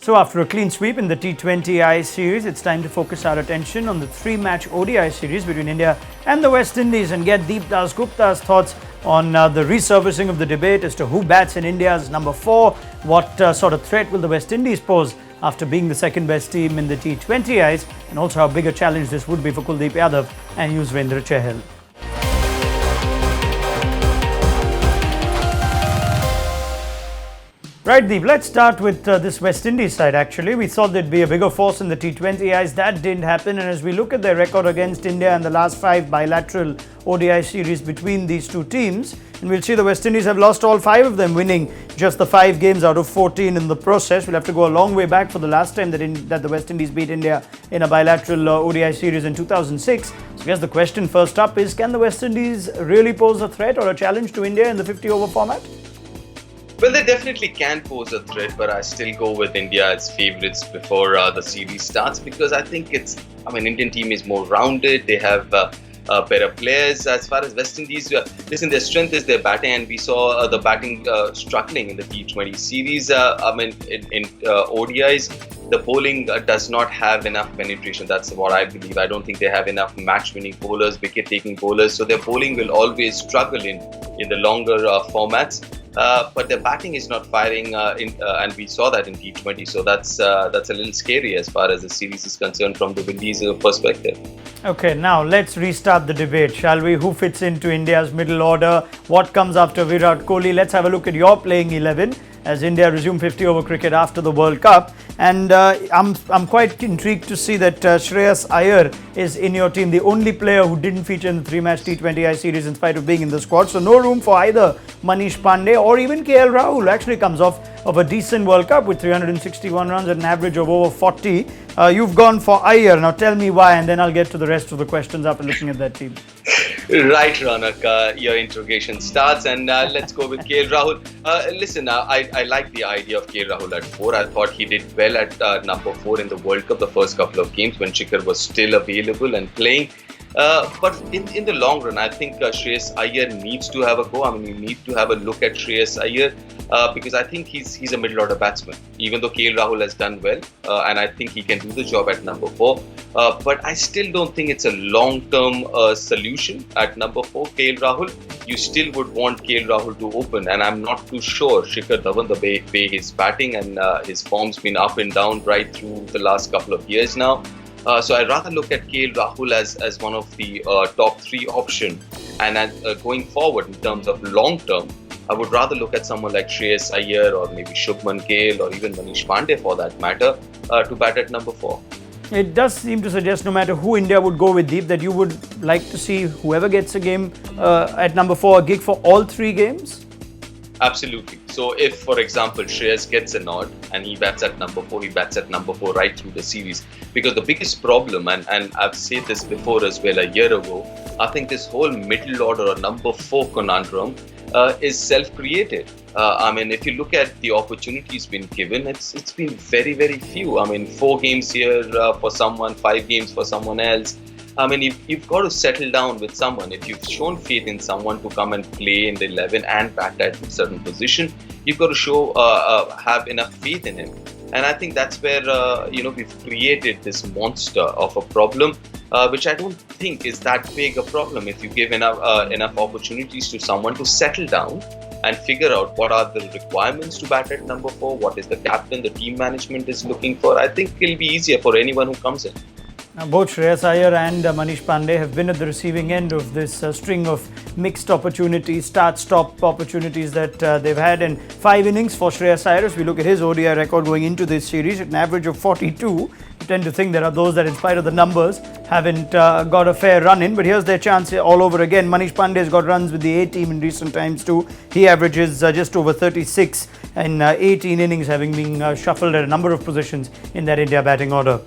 So after a clean sweep in the T20I series, it's time to focus our attention on the three-match ODI series between India and the West Indies and get Deep Dasgupta's thoughts on the resurfacing of the debate as to who bats in India's number 4, what sort of threat will the West Indies pose after being the second best team in the T20Is, and also how big a challenge this would be for Kuldeep Yadav and Yuzvendra Chahal. Right, Deep, let's start with this West Indies side actually. We thought there'd be a bigger force in the T20Is. That didn't happen, and as we look at their record against India and the last 5 bilateral ODI series between these two teams, and we'll see the West Indies have lost all 5 of them, winning just the 5 games out of 14 in the process. We'll have to go a long way back for the last time that the West Indies beat India in a bilateral ODI series in 2006. So I guess the question first up is, can the West Indies really pose a threat or a challenge to India in the 50-over format? Well, they definitely can pose a threat, but I still go with India as favourites before the series starts, because I think Indian team is more rounded. They have better players. As far as West Indies, their strength is their batting, and we saw the batting struggling in the T20 series. In ODIs, the bowling does not have enough penetration. That's what I believe. I don't think they have enough match-winning bowlers, wicket-taking bowlers. So their bowling will always struggle in the longer formats. But their batting is not firing, and we saw that in T20. So that's a little scary as far as the series is concerned from the Windies' perspective. Okay, now let's restart the debate, shall we? Who fits into India's middle order? What comes after Virat Kohli? Let's have a look at your playing 11 as India resume 50-over cricket after the World Cup. And I'm quite intrigued to see that Shreyas Iyer is in your team, the only player who didn't feature in the 3-match T20I series in spite of being in the squad. So no room for either Manish Pandey or even KL Rahul, who actually comes off of a decent World Cup with 361 runs at an average of over 40. You've gone for Iyer. Now tell me why, and then I'll get to the rest of the questions after looking at that team. Right, Ronak, your interrogation starts, and let's go with KL Rahul. Listen, I like the idea of KL Rahul at 4. I thought he did well at number 4 in the World Cup the first couple of games when Shikhar was still available and playing. But in the long run, I think Shreyas Iyer needs to have a go. You need to have a look at Shreyas Iyer because I think he's a middle order batsman, even though KL Rahul has done well, and I think he can do the job at number 4. But I still don't think it's a long-term solution at number 4, KL Rahul. You still would want KL Rahul to open, and I'm not too sure Shikhar Dhawan, the way he's batting and his form's been up and down right through the last couple of years now. So I'd rather look at KL Rahul as one of the top 3 option, and going forward in terms of long term, I would rather look at someone like Shreyas Iyer or maybe Shubman Gill or even Manish Pandey for that matter to bat at number 4. It does seem to suggest no matter who India would go with, Deep, that you would like to see whoever gets a game at number 4 a gig for all 3 games? Absolutely. So if, for example, Shreyas gets a nod and he bats at number 4, he bats at number 4 right through the series. Because the biggest problem, and I've said this before as well a year ago, I think this whole middle order or number 4 conundrum is self-created. If you look at the opportunities been given, it's been very, very few. 4 games here for someone, 5 games for someone else. You've got to settle down with someone. If you've shown faith in someone to come and play in the 11 and bat at a certain position, you've got to have enough faith in him. And I think that's where we've created this monster of a problem, which I don't think is that big a problem. If you give enough opportunities to someone to settle down and figure out what are the requirements to bat at number 4, what is the captain, the team management is looking for, I think it'll be easier for anyone who comes in. Now, both Shreyas Iyer and Manish Pandey have been at the receiving end of this string of mixed opportunities, start-stop opportunities that they've had in 5 innings for Shreyas Iyer. As we look at his ODI record going into this series, at an average of 42. You tend to think there are those that, in spite of the numbers, haven't got a fair run in. But here's their chance all over again. Manish Pandey has got runs with the A team in recent times too. He averages just over 36 in 18 innings, having been shuffled at a number of positions in that India batting order.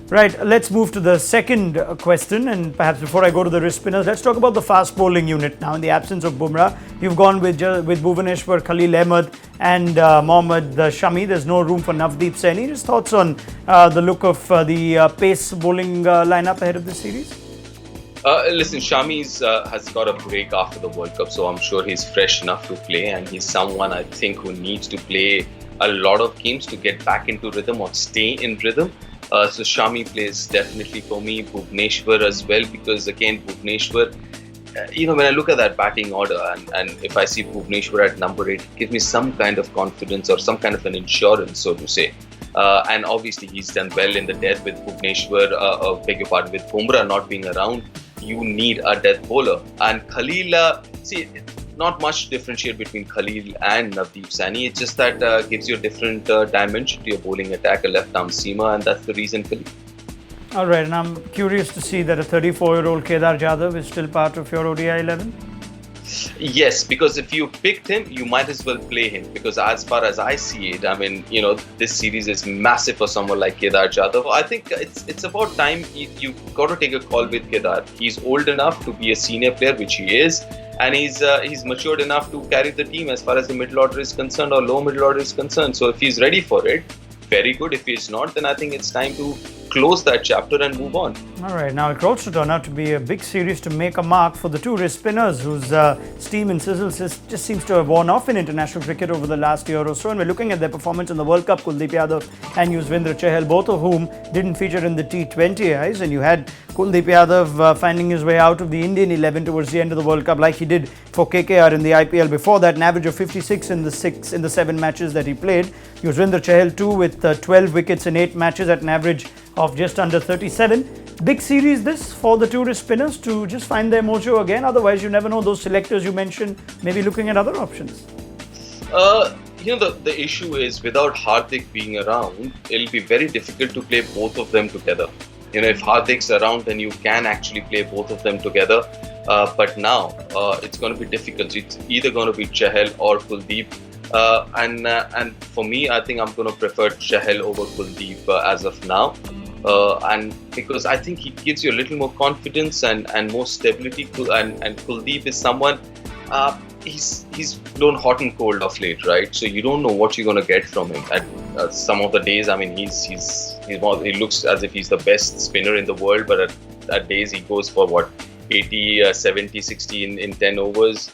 Right, let's move to the second question, and perhaps before I go to the wrist spinners, let's talk about the fast bowling unit. Now, in the absence of Bumrah, you've gone with Bhuvaneshwar, Khalil Ahmed and Mohammad Shami. There's no room for Navdeep Saini. Just thoughts on the look of the pace bowling lineup ahead of this series? Listen, Shami's has got a break after the World Cup, so I'm sure he's fresh enough to play, and he's someone I think who needs to play a lot of games to get back into rhythm or stay in rhythm. So Shami plays definitely for me, Bhuvneshwar as well, because again, Bhuvneshwar, when I look at that batting order and if I see Bhuvneshwar at number 8, it gives me some kind of confidence or some kind of an insurance, so to say. And obviously, he's done well in the death with Bhuvneshwar, beg your pardon, with Bumrah not being around. You need a death bowler. And Khalil, not much to differentiate between Khalil and Navdeep Saini. It's just that gives you a different dimension to your bowling attack, a left-arm seamer, and that's the reason Khalil. All right, and I'm curious to see that a 34-year-old Kedar Jadhav is still part of your ODI 11. Yes, because if you picked him, you might as well play him. Because as far as I see it, I mean, this series is massive for someone like Kedar Jadhav. I think it's about time you've got to take a call with Kedar. He's old enough to be a senior player, which he is, and he's matured enough to carry the team as far as the middle order is concerned or low middle order is concerned. So if he's ready for it, very good. If he's not, then I think it's time to close that chapter and move on. All right, now it could also turn out to be a big series to make a mark for the two wrist spinners whose steam and sizzle just seems to have worn off in international cricket over the last year or so. And we're looking at their performance in the World Cup, Kuldeep Yadav and Yuzvendra Chahal, both of whom didn't feature in the T20Is. And you had Kuldeep Yadav finding his way out of the Indian 11 towards the end of the World Cup, like he did for KKR in the IPL. Before that, an average of 56 in the 7 matches that he played. Yuzvendra Chahal too, with 12 wickets in 8 matches at an average of just under 37. Big series this for the two wrist spinners to just find their mojo again. Otherwise, you never know, those selectors you mentioned maybe looking at other options. The issue is without Hardik being around, it'll be very difficult to play both of them together. If Hardik's around, then you can actually play both of them together. But now it's going to be difficult. It's either going to be Chahal or Kuldeep. And for me, I think I'm going to prefer Chahal over Kuldeep as of now. And because I think he gives you a little more confidence and more stability. And Kuldeep is someone, he's blown hot and cold of late, right? So you don't know what you're going to get from him. At some of the days, I mean, he looks as if he's the best spinner in the world, but at days he goes for 80, 70, 60 in 10 overs.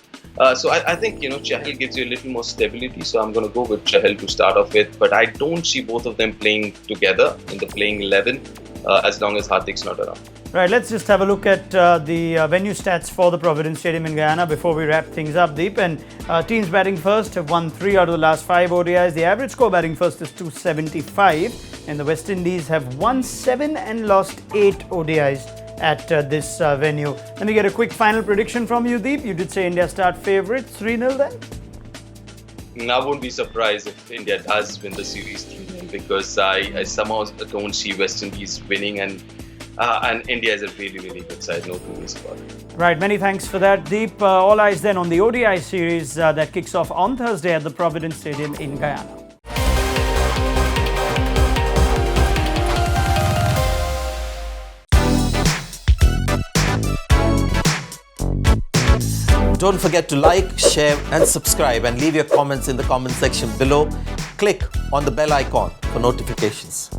So I think, Chahal gives you a little more stability. So I'm going to go with Chahal to start off with. But I don't see both of them playing together in the playing 11 as long as Hardik's not around. Right, let's just have a look at the venue stats for the Providence Stadium in Guyana before we wrap things up, Deep. And teams batting first have won 3 out of the last 5 ODIs. The average score batting first is 275. And the West Indies have won 7 and lost 8 ODIs at this venue. Let me get a quick final prediction from you, Deep. You did say India start favourite, 3-0 then? I won't be surprised if India does win the series 3-0 because I somehow don't see West Indies winning and India is a really, really good side, no two ways about it. Right, many thanks for that, Deep. All eyes then on the ODI series that kicks off on Thursday at the Providence Stadium in Guyana. Don't forget to like, share and subscribe and leave your comments in the comment section below. Click on the bell icon for notifications.